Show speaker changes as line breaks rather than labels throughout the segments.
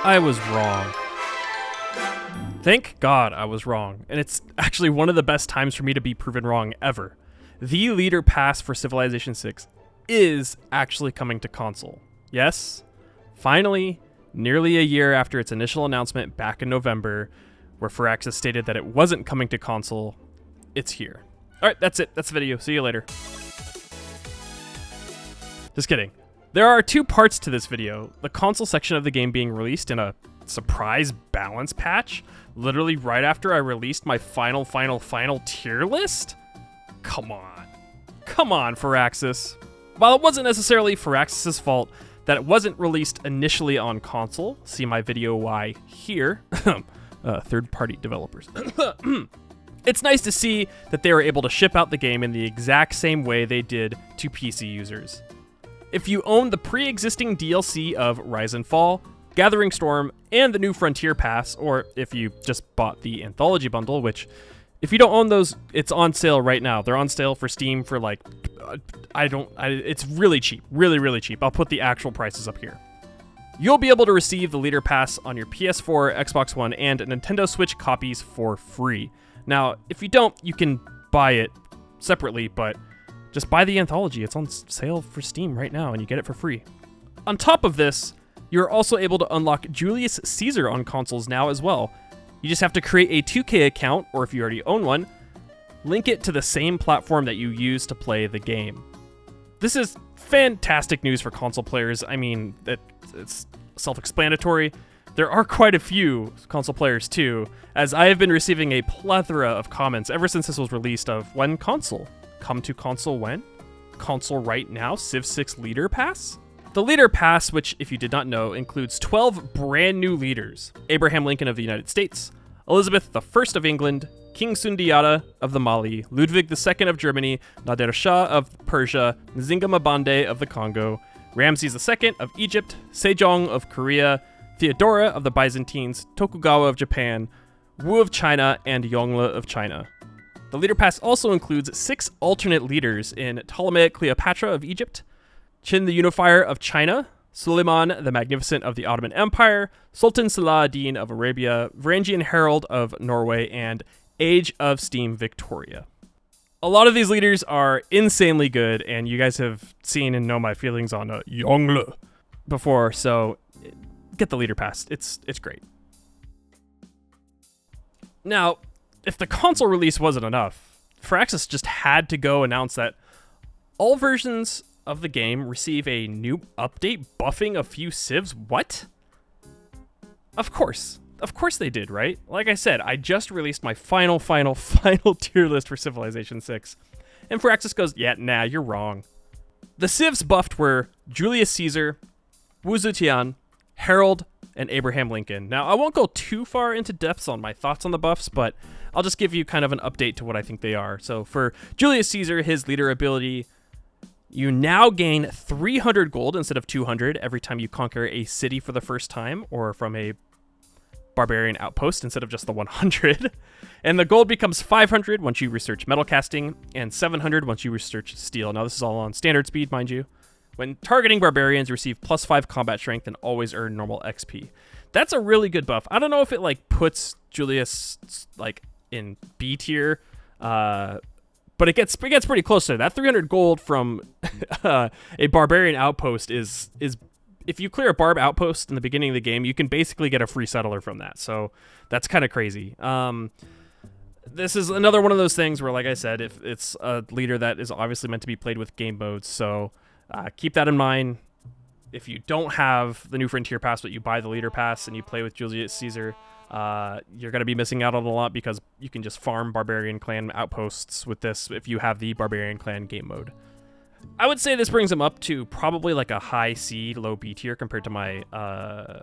I was wrong. Thank God I was wrong, and it's actually one of the best times for me to be proven wrong ever. The Leader Pass for Civilization 6 is actually coming to console. Yes, finally, nearly a year after its initial announcement back in November, where Firaxis stated that it wasn't coming to console, it's here. Alright, that's it. That's the video. See you later. Just kidding. There are two parts to this video. The console section of the game being released in a surprise balance patch, literally right after I released my final tier list? Come on. Come on, Firaxis. While it wasn't necessarily Firaxis' fault that it wasn't released initially on console, see my video why here, third-party developers. It's nice to see that they were able to ship out the game in the exact same way they did to PC users. If you own the pre-existing DLC of Rise and Fall, Gathering Storm, and the New Frontier Pass, or if you just bought the Anthology Bundle, which, if you don't own those, it's on sale right now. They're on sale for Steam for like, it's really cheap, really cheap. I'll put the actual prices up here. You'll be able to receive the Leader Pass on your PS4, Xbox One, and Nintendo Switch copies for free. Now, if you don't, you can buy it separately, but just buy the Anthology. It's on sale for Steam right now, and you get it for free. On top of this, you're also able to unlock Julius Caesar on consoles now as well. You just have to create a 2K account, or if you already own one, link it to the same platform that you use to play the game. This is fantastic news for console players. I mean, it's self-explanatory. There are quite a few console players too, as I have been receiving a plethora of comments ever since this was released of when console? Come to console when? Console right now? Civ 6 Leader Pass? The Leader Pass, which, if you did not know, includes 12 brand new leaders. Abraham Lincoln of the United States, Elizabeth I of England, King Sundiata of the Mali, Ludwig II of Germany, Nader Shah of Persia, Nzinga Mabande of the Congo, Ramses II of Egypt, Sejong of Korea, Theodora of the Byzantines, Tokugawa of Japan, Wu of China, and Yongle of China. The Leader Pass also includes 6 alternate leaders in Ptolemaic Cleopatra of Egypt, Qin the Unifier of China, Suleiman the Magnificent of the Ottoman Empire, Sultan Salah ad-Din of Arabia, Varangian Herald of Norway, and Age of Steam Victoria. A lot of these leaders are insanely good, and you guys have seen and know my feelings on Yongle before, so get the Leader Pass. It's great. Now, if the console release wasn't enough, Firaxis just had to go announce that all versions of the game receive a new update buffing a few civs. What? Of course they did, right? Like I said, I just released my final tier list for Civilization 6. And Firaxis goes, yeah, nah, you're wrong. The civs buffed were Julius Caesar, Wu Zetian, Harold, and Abraham Lincoln. Now, I won't go too far into depths on my thoughts on the buffs, but I'll just give you kind of an update to what I think they are. So for Julius Caesar, his leader ability, you now gain 300 gold instead of 200 every time you conquer a city for the first time, or from a barbarian outpost instead of just the 100. And the gold becomes 500 once you research metal casting, and 700 once you research steel. Now, this is all on standard speed, mind you. When targeting barbarians, receive +5 combat strength and always earn normal XP. That's a really good buff. I don't know if it like puts Julius like in B tier, but it gets pretty close to that. 300 gold from a barbarian outpost is if you clear a barb outpost in the beginning of the game, you can basically get a free settler from that. So that's kind of crazy. This is another one of those things where, like I said, if it's a leader that is obviously meant to be played with game modes, so keep that in mind. If you don't have the New Frontier Pass, but you buy the Leader Pass and you play with Julius Caesar, you're going to be missing out on a lot because you can just farm Barbarian Clan outposts with this if you have the Barbarian Clan game mode. I would say this brings him up to probably like a high C, low B tier compared to my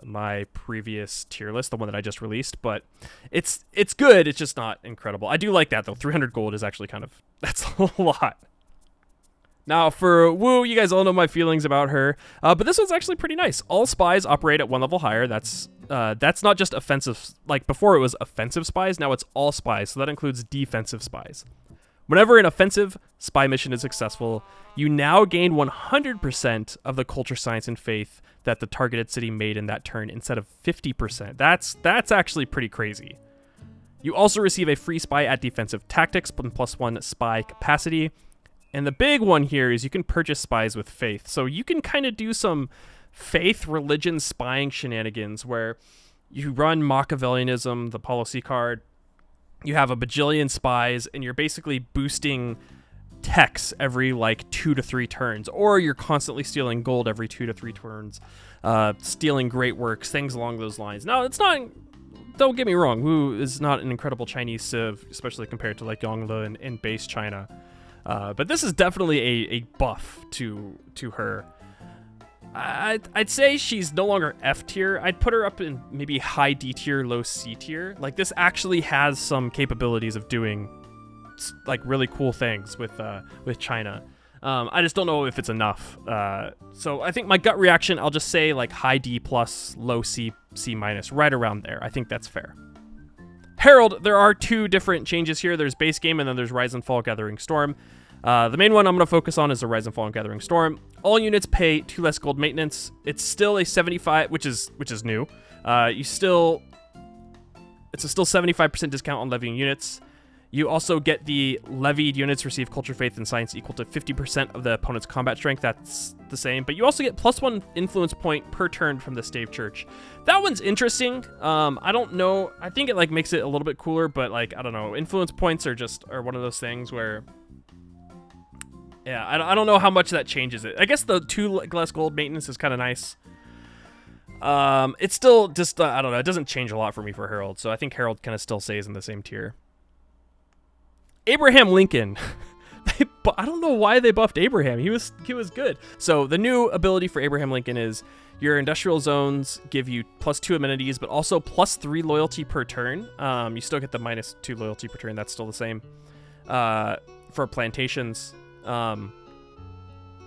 my previous tier list, the one that I just released, but it's good. It's just not incredible. I do like that, though. 300 gold is actually that's a lot. Now, for Wu, you guys all know my feelings about her, but this one's actually pretty nice. All spies operate at one level higher. That's not just offensive. Like before, it was offensive spies. Now it's all spies, so that includes defensive spies. Whenever an offensive spy mission is successful, you now gain 100% of the culture, science, and faith that the targeted city made in that turn instead of 50%. That's actually pretty crazy. You also receive a free spy at defensive tactics, +1 spy capacity. And the big one here is you can purchase spies with faith. So you can kind of do some faith, religion, spying shenanigans where you run Machiavellianism, the policy card. You have a bajillion spies, and you're basically boosting techs every like 2 to 3 turns, or you're constantly stealing gold every 2 to 3 turns, stealing great works, things along those lines. Now, it's not, don't get me wrong, Wu is not an incredible Chinese civ, especially compared to like Yongle and base China, but this is definitely a buff to her. I'd say she's no longer F tier. I'd put her up in maybe high D tier, low C tier. Like, this actually has some capabilities of doing like really cool things with China. I just don't know if it's enough. So I think my gut reaction, I'll just say like high D plus, low C, C minus, right around there. I think that's fair. Herald, there are 2 different changes here. There's base game and then there's Rise and Fall Gathering Storm. The main one I'm going to focus on is the Rise and Fall and Gathering Storm. All units pay 2 less gold maintenance. It's still a 75, which is new. It's a still 75% discount on levying units. You also get the levied units receive culture, faith, and science equal to 50% of the opponent's combat strength. That's the same. But you also get +1 influence point per turn from the Stave Church. That one's interesting. I don't know. I think it like makes it a little bit cooler, but like, I don't know. Influence points are one of those things where, yeah, I don't know how much that changes it. I guess the 2 less gold maintenance is kind of nice. It's still just, I don't know. It doesn't change a lot for me for Herald. So I think Herald kind of still stays in the same tier. Abraham Lincoln. I don't know why they buffed Abraham. He was good. So the new ability for Abraham Lincoln is your industrial zones give you +2 amenities, but also +3 loyalty per turn. You still get the -2 loyalty per turn. That's still the same. For plantations.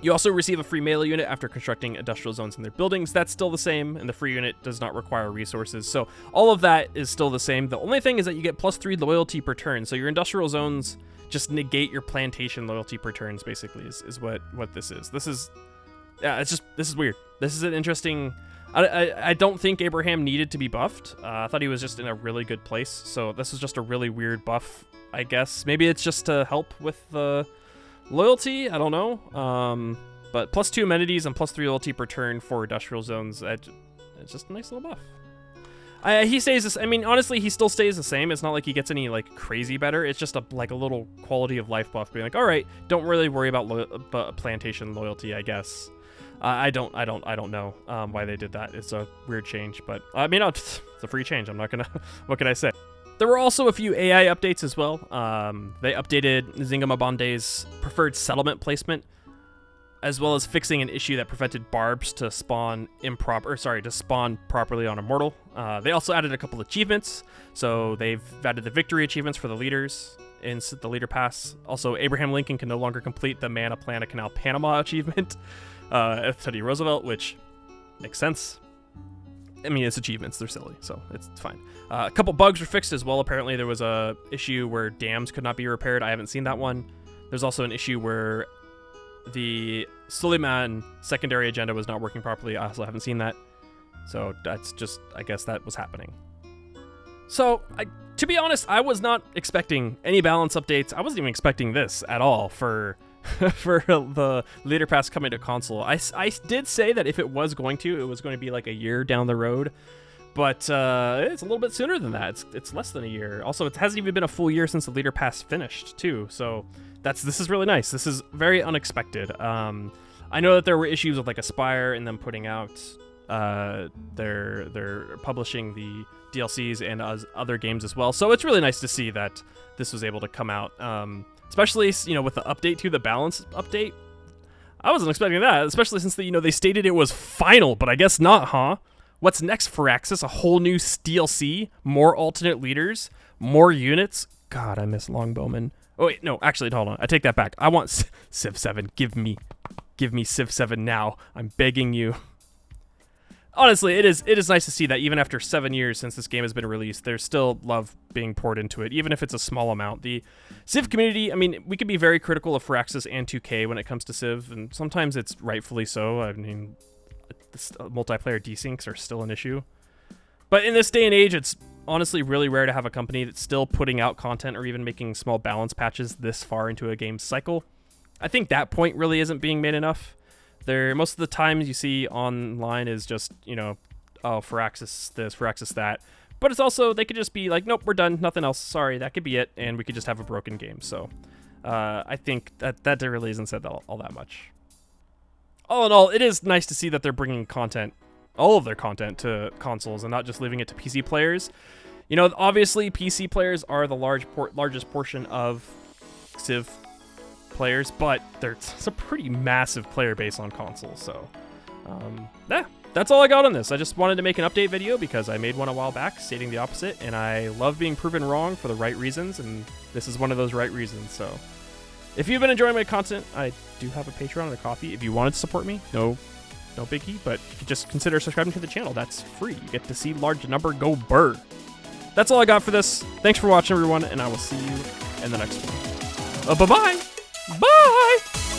You also receive a free melee unit after constructing industrial zones in their buildings. That's still the same, and the free unit does not require resources. So all of that is still the same. The only thing is that you get +3 loyalty per turn. So your industrial zones just negate your plantation loyalty per turns, basically, is what this is. This is weird. This is an interesting... I don't think Abraham needed to be buffed. I thought he was just in a really good place. So this is just a really weird buff, I guess. Maybe it's just to help with the... loyalty, I don't know, but +2 amenities and +3 loyalty per turn for industrial zones. It's just a nice little buff. He stays this. I mean, honestly, he still stays the same. It's not like he gets any like crazy better. It's just a little quality of life buff, being like, all right, don't really worry about plantation loyalty, I guess. I don't know why they did that. It's a weird change, but I mean, it's a free change. I'm not gonna. What can I say? There were also a few AI updates as well. They updated Zingamabonde's preferred settlement placement, as well as fixing an issue that prevented barbs to spawn properly on a mortal. They also added a couple achievements. So they've added the victory achievements for the leaders in the leader pass. Also, Abraham Lincoln can no longer complete the Mana Plana Canal Panama achievement at Teddy Roosevelt, which makes sense. I mean, it's achievements. They're silly, so it's fine. A couple bugs were fixed as well. Apparently, there was a issue where dams could not be repaired. I haven't seen that one. There's also an issue where the Suleiman secondary agenda was not working properly. I also haven't seen that. So that's just, I guess that was happening. So, to be honest, I was not expecting any balance updates. I wasn't even expecting this at all for the leader pass coming to console. I did say that if it was going to be like a year down the road, but it's a little bit sooner than that. It's less than a year. Also, it hasn't even been a full year since the leader pass finished too. So this is really nice. This is very unexpected. I know that there were issues with like Aspire and them putting out they're publishing the DLCs and other games as well. So it's really nice to see that this was able to come out. Especially, with the update to the balance update. I wasn't expecting that, especially since they stated it was final, but I guess not, huh? What's next for Axis? A whole new DLC? More alternate leaders? More units? God, I miss Longbowman. Oh, wait, no, actually, hold on. I take that back. I want Civ 7. Give me Civ 7 now. I'm begging you. honestly, it is nice to see that even after 7 years since this game has been released, there's still love being poured into it, even if it's a small amount. The Civ community, I mean, we can be very critical of Firaxis and 2K when it comes to Civ, and sometimes it's rightfully so. I mean, multiplayer desyncs are still an issue. But in this day and age, it's honestly really rare to have a company that's still putting out content or even making small balance patches this far into a game's cycle. I think that point really isn't being made enough. Most of the times you see online is just, you know, oh, Firaxis this, Firaxis that. But it's also, they could just be like, nope, we're done, nothing else, sorry, that could be it, and we could just have a broken game. So I think that really isn't said all that much. All in all, it is nice to see that they're bringing content, all of their content, to consoles and not just leaving it to PC players. You know, obviously PC players are the largest portion of Civ players, but there's a pretty massive player base on consoles. So yeah, that's all I got on this. I just wanted to make an update video because I made one a while back stating the opposite, and I love being proven wrong for the right reasons, and this is one of those right reasons. So if you've been enjoying my content, I do have a Patreon and a Ko-fi. If you wanted to support me, no biggie, but you could just consider subscribing to the channel. That's free. You get to see large number go burr. That's all I got for this. Thanks for watching, everyone, and I will see you in the next one. Bye-bye. Bye!